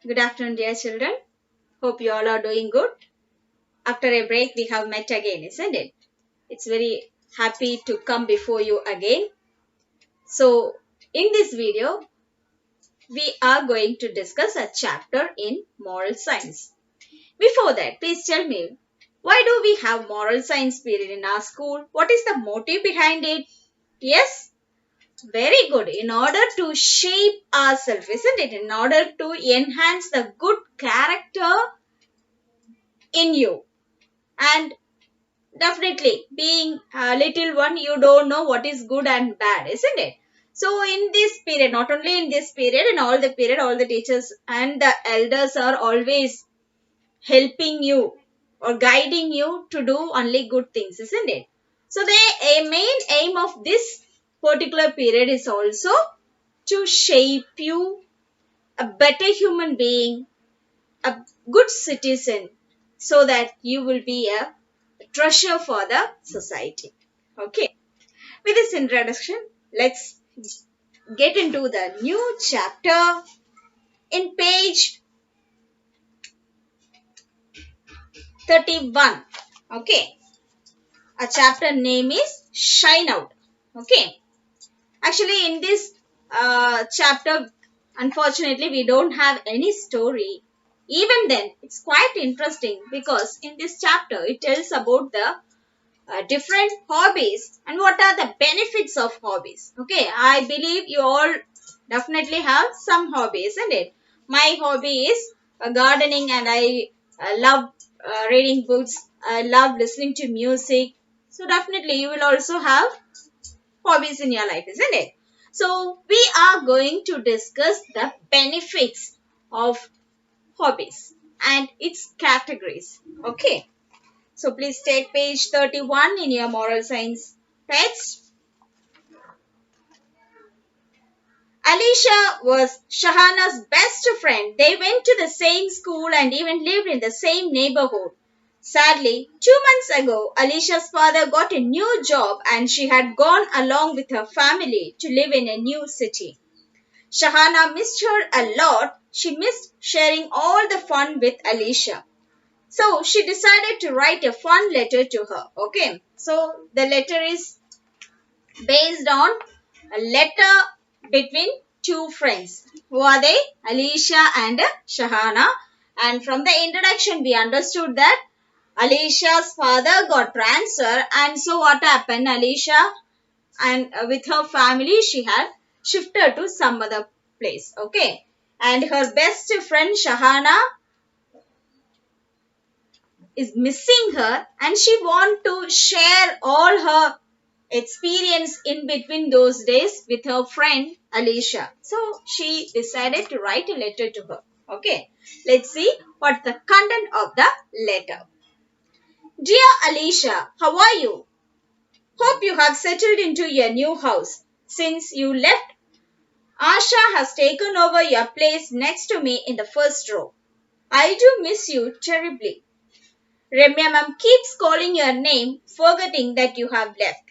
Good afternoon, dear children. Hope you all are doing good. After a break, we have met again, isn't it? It's very happy to come before you again. So, in this video, we are going to discuss a chapter in moral science. Before that, please tell me, why do we have moral science period in our school? What is the motive behind it? Yes? Very good. In order to shape ourselves, isn't it? In order to enhance the good character in you. And definitely, being a little one, you don't know what is good and bad, isn't it? So, in this period, not only in this period, in all the period, all the teachers and the elders are always helping you or guiding you to do only good things, isn't it? So, the main aim of this particular period is also to shape you a better human being, a good citizen, so that you will be a treasure for the society. Okay, with this introduction, let's get into the new chapter in page 31. Okay, a chapter name is Shine Out. Okay, actually, in this chapter, unfortunately, we don't have any story. Even then, it's quite interesting because in this chapter, it tells about the different hobbies and what are the benefits of hobbies. Okay, I believe you all definitely have some hobbies, isn't it? My hobby is gardening, and I love reading books. I love listening to music. So definitely you will also have hobbies in your life, isn't it? So we are going to discuss the benefits of hobbies and its categories. Okay. So please take page 31 in your moral science text. Alicia was Shahana's best friend. They went to the same school and even lived in the same neighborhood. Sadly, 2 months ago, Alicia's father got a new job and she had gone along with her family to live in a new city. Shahana missed her a lot. She missed sharing all the fun with Alicia. So she decided to write a fun letter to her. Okay. So the letter is based on a letter between two friends. Who are they? Alicia and Shahana. And from the introduction, we understood that Alicia's father got transfer, and so what happened? Alicia and with her family, she had shifted to some other place. Okay. And her best friend Shahana is missing her, and she want to share all her experience in between those days with her friend Alicia. So she decided to write a letter to her. Okay, let's see what's the content of the letter. Dear Alicia, how are you? Hope you have settled into your new house. Since you left, Asha has taken over your place next to me in the first row. I do miss you terribly. Ramya ma'am keeps calling your name, forgetting that you have left.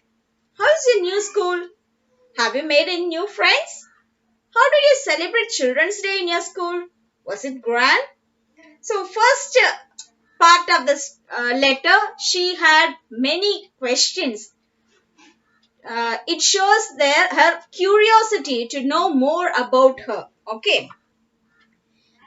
How's your new school? Have you made any new friends? How did you celebrate Children's Day in your school? Was it grand? So first part of this letter, she had many questions. It shows there her curiosity to know more about her. Okay.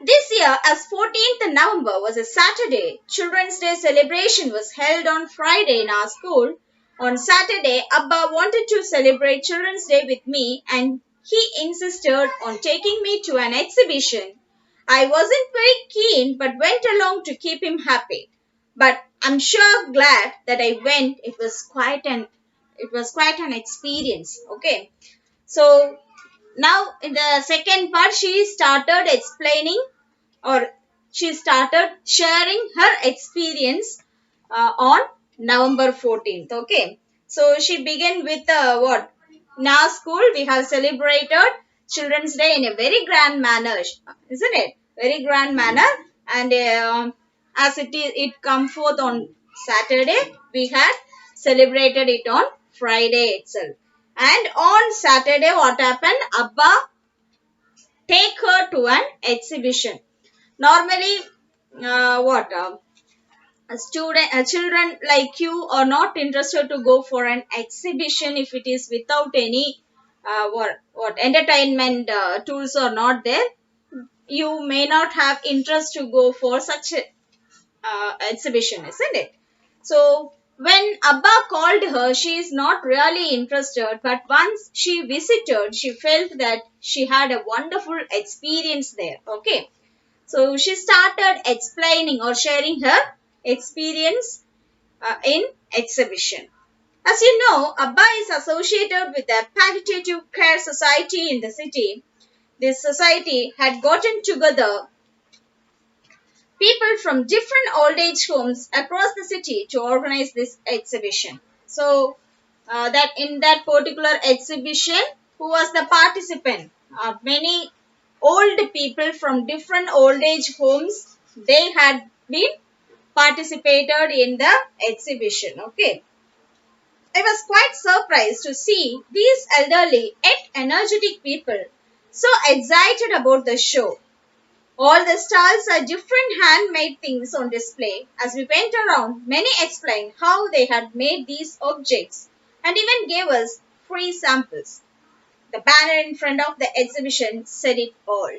This year, as 14th November was a Saturday, Children's Day celebration was held on Friday in our school. On Saturday, Abba wanted to celebrate Children's Day with me and he insisted on taking me to an exhibition. I wasn't very keen but went along to keep him happy. But I'm sure glad that I went. It was quite an experience. Okay. So now in the second part she started explaining or she started sharing her experience on November 14th. Okay. So she began with what? In our school we have celebrated Children's Day in a very grand manner, isn't it? Very grand manner. And as it come forth on Saturday, we had celebrated it on Friday itself. And on Saturday, what happened? Abba take her to an exhibition. Normally, what a student children like you are not interested to go for an exhibition if it is without any what entertainment tools are not there. You may not have interest to go for such a exhibition, isn't it? So when Abba called her, she is not really interested, but once she visited, she felt that she had a wonderful experience there. Okay, so she started explaining or sharing her experience in exhibition. As you know, Abba is associated with the palliative care society in the city. This society had gotten together people from different old age homes across the city to organize this exhibition. So, that in that particular exhibition, who was the participant? Many old people from different old age homes. They had been participated in the exhibition. Okay, I was quite surprised to see these elderly yet energetic people so excited about the show. All the stalls are different handmade things on display. As we went around, many explained how they had made these objects and even gave us free samples. The banner in front of the exhibition said it all.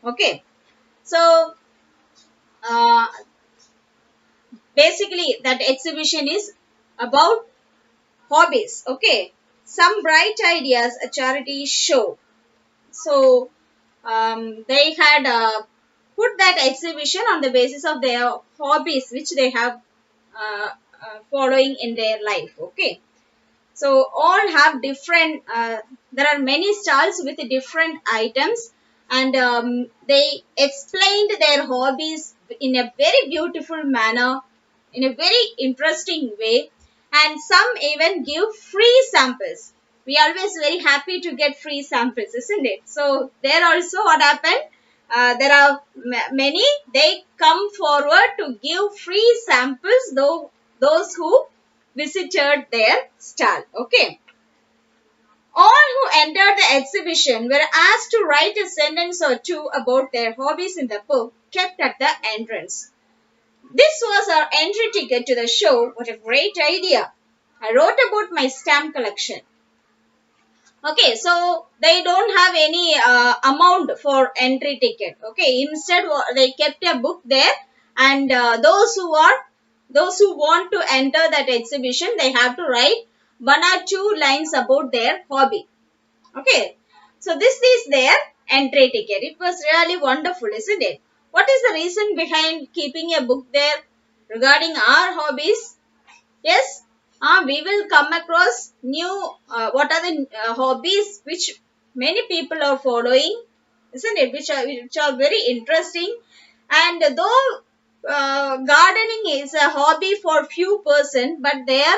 Okay, so uh, basically, that exhibition is about hobbies. Okay, some bright ideas, a charity show. So they had put that exhibition on the basis of their hobbies which they have following in their life. Okay, so all have different there are many stalls with different items, and they explained their hobbies in a very beautiful manner, in a very interesting way, and some even give free samples. We always very happy to get free samples, isn't it? So there also what happened, there are many, they come forward to give free samples, though those who visited their stall. Okay. All who entered the exhibition were asked to write a sentence or two about their hobbies in the book kept at the entrance. This was our entry ticket to the show. What a great idea! I wrote about my stamp collection. Okay, so they don't have any amount for entry ticket. Okay, instead they kept a book there, and those who want to enter that exhibition, they have to write one or two lines about their hobby. Okay, so this is their entry ticket. It was really wonderful, isn't it? What is the reason behind keeping a book there regarding our hobbies? Yes, we will come across new, what are the hobbies which many people are following, isn't it? Which are very interesting. And though gardening is a hobby for few person, but their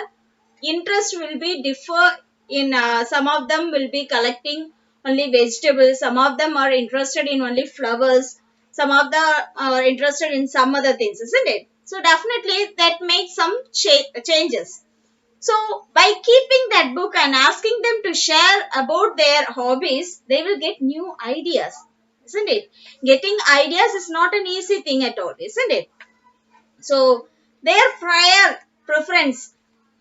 interest will be differ in some of them will be collecting only vegetables, some of them are interested in only flowers, some of them are interested in some other things, isn't it? So definitely that makes some changes. So by keeping that book and asking them to share about their hobbies, they will get new ideas, isn't it? Getting ideas is not an easy thing at all, isn't it? So their prior preference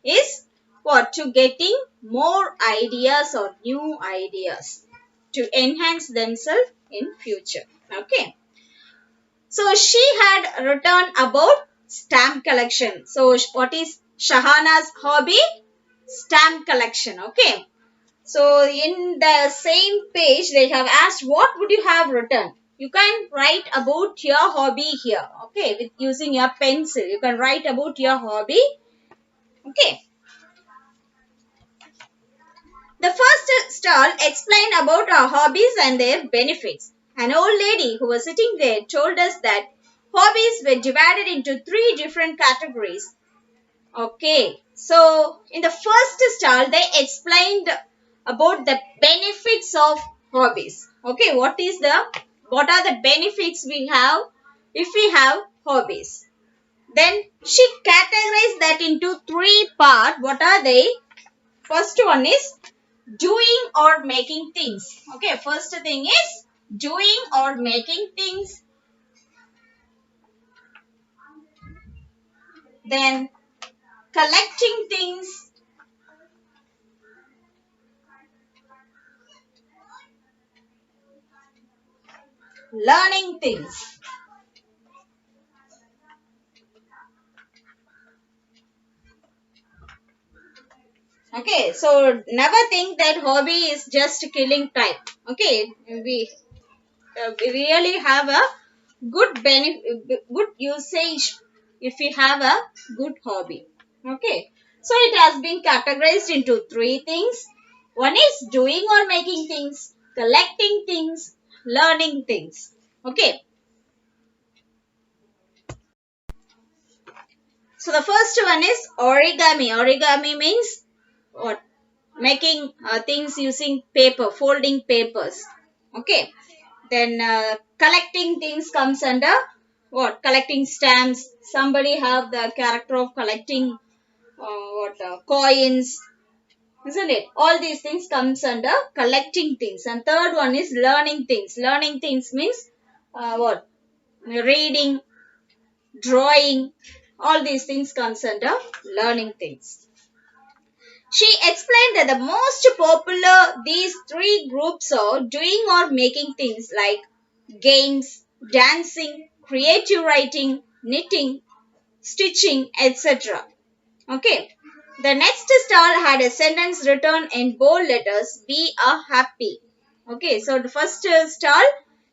is what? To getting more ideas or new ideas to enhance themselves in future. Okay. So she had written about stamp collection. So what is Shahana's hobby? Stamp collection. Okay. So in the same page they have asked what would you have written. You can write about your hobby here. Okay. With using your pencil. You can write about your hobby. Okay. The first stall explained about our hobbies and their benefits. An old lady who was sitting there told us that hobbies were divided into three different categories. Okay, so in the first stall, they explained about the benefits of hobbies. Okay, what are the benefits we have if we have hobbies? Then she categorized that into three parts. What are they? First one is doing or making things. Okay, first thing is doing or making things. then collecting things, learning things. Okay, so never think that hobby is just killing time. Okay, we really have a good benefit, good usage if we have a good hobby. Okay, so it has been categorized into three things. One is doing or making things, collecting things, learning things. Okay, so the first one is origami. Origami means what? Making things using paper, folding papers. Okay, then collecting things comes under what? Collecting stamps. Somebody have the character of collecting coins, isn't it? All these things comes under collecting things. And third one is learning things. Learning things means what? Reading, drawing. All these things comes under learning things. She explained that the most popular these three groups are doing or making things like games, dancing, creative writing, knitting, stitching, etc. Okay. The next stall had a sentence written in bold letters, "We are happy." Okay, so the first stall,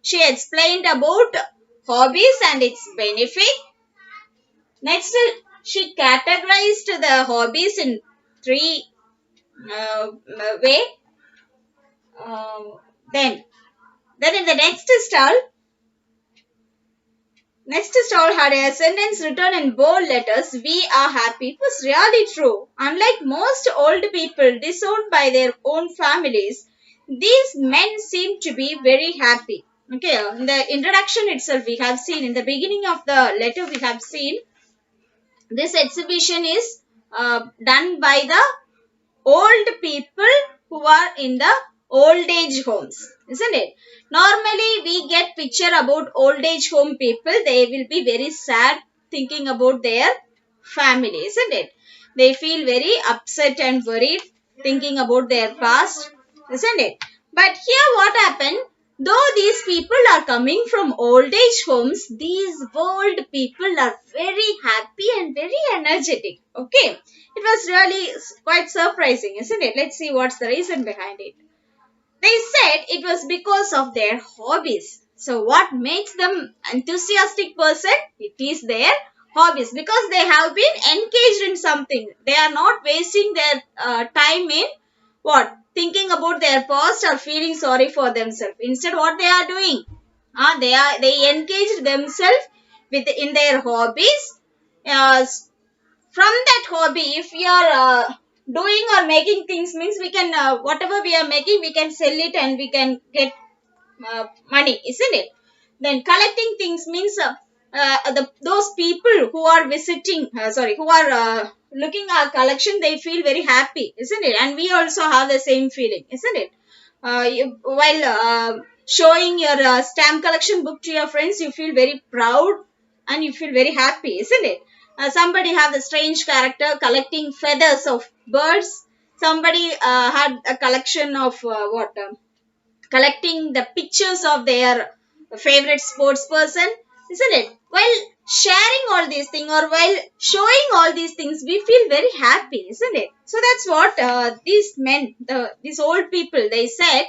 she explained about hobbies and its benefit. Next, she categorized the hobbies in three way. Um, then, then in the next stall had a sentence written in bold letters, "We are happy." It was really true. Unlike most old people disowned by their own families, these men seemed to be very happy. Okay, in the introduction itself, we have seen, in the beginning of the letter, we have seen this exhibition is done by the old people who are in the old age homes, isn't it? Normally we get picture about old age home people, they will be very sad thinking about their family, isn't it? They feel very upset and worried thinking about their past, isn't it? But here what happened, though these people are coming from old age homes, these old people are very happy and very energetic. Okay, it was really quite surprising, isn't it? Let's see what's the reason behind it. They said it was because of their hobbies. So what makes them enthusiastic person? It is their hobbies, because they have been engaged in something. They are not wasting their time in what? Thinking about their past or feeling sorry for themselves. Instead, what they are doing? They engaged themselves with in their hobbies. Uh, from that hobby, if we are doing or making things, means we can whatever we are making, we can sell it and we can get money, isn't it? Then collecting things means those people who are visiting, who are looking our collection, they feel very happy, isn't it? And we also have the same feeling, isn't it? While showing your stamp collection book to your friends, you feel very proud and you feel very happy, isn't it? Somebody have the strange character collecting feathers of birds. Somebody had a collection of collecting the pictures of their favorite sports person, isn't it? While sharing all these things or while showing all these things, we feel very happy, isn't it? So that's what these men, these old people, they said,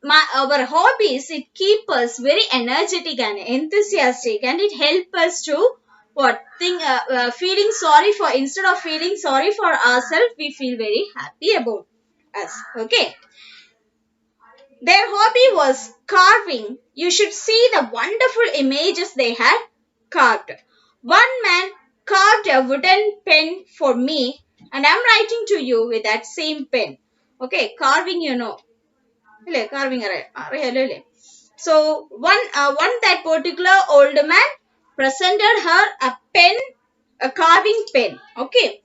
our hobbies, it keep us very energetic and enthusiastic, and it help us to what think feeling sorry for, instead of feeling sorry for ourselves, we feel very happy about us. Okay, their hobby was carving. You should see the wonderful images they had carved. One man carved a wooden pen for me, and I'm writing to you with that same pen. Okay, carving, you know. Ile, carving array. So one that particular old man presented her a pen, a carving pen. Okay.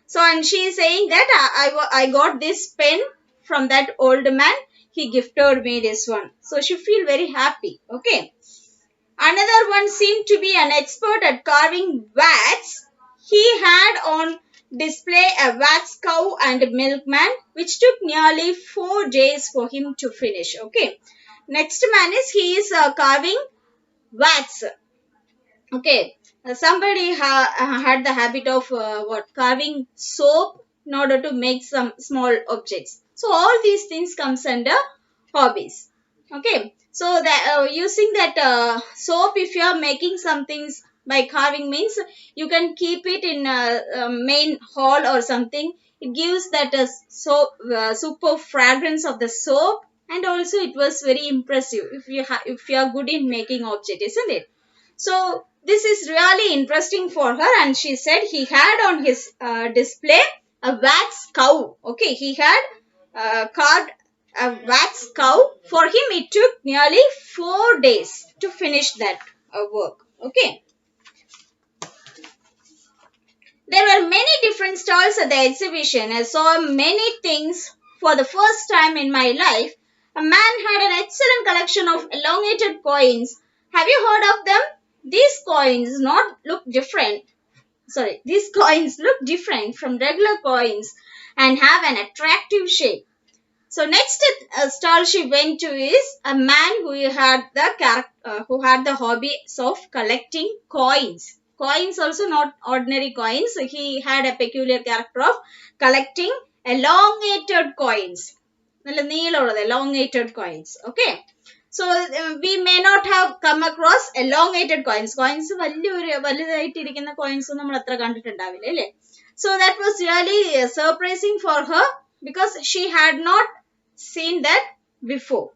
So and she is saying that I got this pen from that old man. He gifted me this one. So she feel very happy. Okay. Another one seemed to be an expert at carving vats. He had on display a wax cow and milkman, which took nearly 4 days for him to finish. Okay. Next man is he is carving wax. Okay, somebody had the habit of what carving soap in order to make some small objects. So all these things comes under hobbies. Okay, so that using that soap, if you are making some things by carving means you can keep it in a main hall or something. It gives that super fragrance of the soap, and also it was very impressive if you are good in making object, isn't it? So this is really interesting for her, and she said he had on his display a wax cow. Okay, he had carved a wax cow. For him, it took nearly 4 days to finish that work. Okay, there were many different stalls at the exhibition. I saw many things for the first time in my life. A man had an excellent collection of elongated coins. Have you heard of them? These coins not look different. Sorry, these coins look different from regular coins and have an attractive shape. So next stall she went to is a man who had the hobbies of collecting coins. Coins also not ordinary coins. He had a peculiar character of collecting elongated coins. നല്ല നീളമുള്ളത് elongated coins. Okay. So we may not have come across elongated coins. Coins വലുതായിട്ടിരിക്കുന്ന coins നമ്മൾ അത്ര കണ്ടിട്ടുണ്ടാവില്ല അല്ലേ? So that was really surprising for her because she had not seen that before.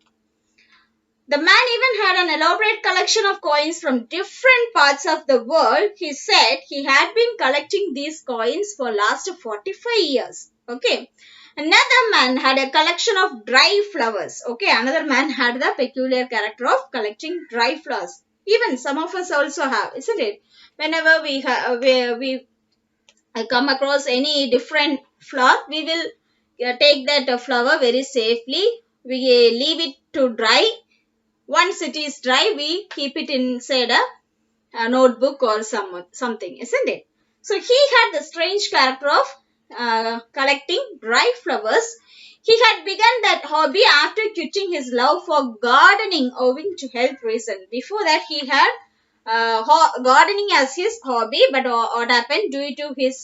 The man even had an elaborate collection of coins from different parts of the world. He said he had been collecting these coins for last 45 years. Okay. Another man had a collection of dry flowers. Okay. Another man had the peculiar character of collecting dry flowers. Even some of us also have, isn't it? Whenever we come across any different flower, we will take that flower very safely. We leave it to dry. Once it is dry, we keep it inside a notebook or something, isn't it? So he had the strange character of collecting dry flowers. He had begun that hobby after quitting his love for gardening owing to health reasons. Before that, he had gardening as his hobby, but what happened due to his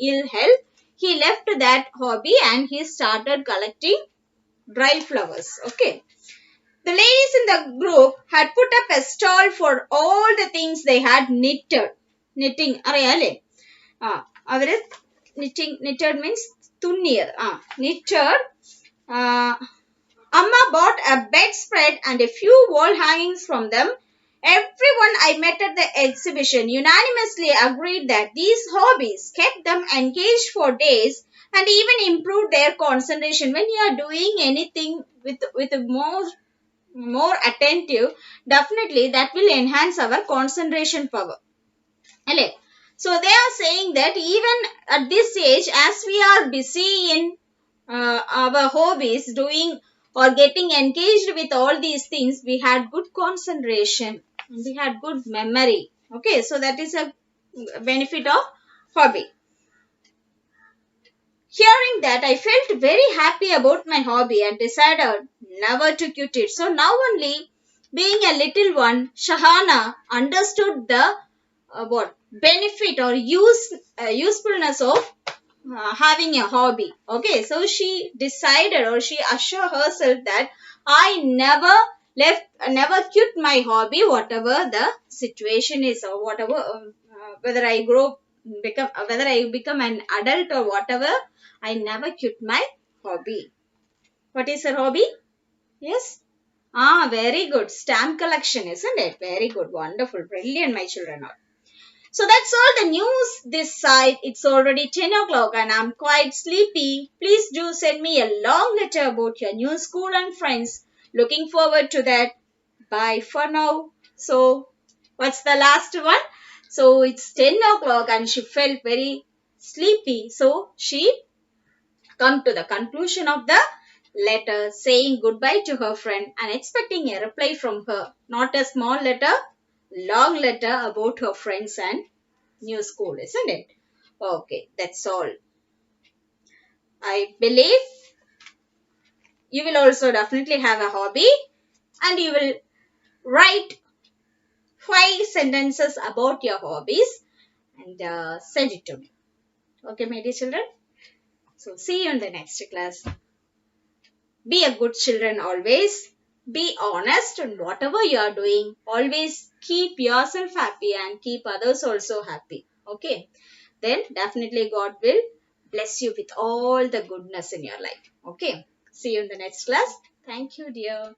ill health, he left that hobby and he started collecting dry flowers. Okay. The ladies in the group had put up a stall for all the things they had knitted. Knitting, അറിയാലേ? അവര് knitted means തുന്നിയത്. Knitted. Amma bought a bedspread and a few wall hangings from them. Everyone I met at the exhibition unanimously agreed that these hobbies kept them engaged for days and even improved their concentration. When you are doing anything with more attentive, definitely that will enhance our concentration power. So they are saying that even at this age, as we are busy in our hobbies, doing or getting engaged with all these things, we had good concentration, we had good memory. Okay, so that is a benefit of hobby. Hearing that, I felt very happy about my hobby and decided never to quit it. So now only, being a little one, Shahana understood the benefit or usefulness of having a hobby. Okay, so she decided or she assured herself that I never quit my hobby, whatever the situation is or whatever, whether I become an adult or whatever, I never quit my hobby. What is her hobby? Yes? Very good. Stamp collection, isn't it? Very good. Wonderful. Brilliant, my children are. So that's all the news this side. It's already 10 o'clock and I'm quite sleepy. Please do send me a long letter about your new school and friends. Looking forward to that. Bye for now. So, what's the last one? So, it's 10 o'clock and she felt very sleepy. So, she come to the conclusion of the letter, saying goodbye to her friend and expecting a reply from her. Not a small letter, long letter about her friends and new school, isn't it? Okay, that's all. I believe you will also definitely have a hobby and you will write 5 sentences about your hobbies and send it to me. Okay, my dear children. So see you in the next class. Be a good children always. Be honest in whatever you are doing. Always keep yourself happy and keep others also happy. Okay. Then definitely God will bless you with all the goodness in your life. Okay. See you in the next class. Thank you, dear.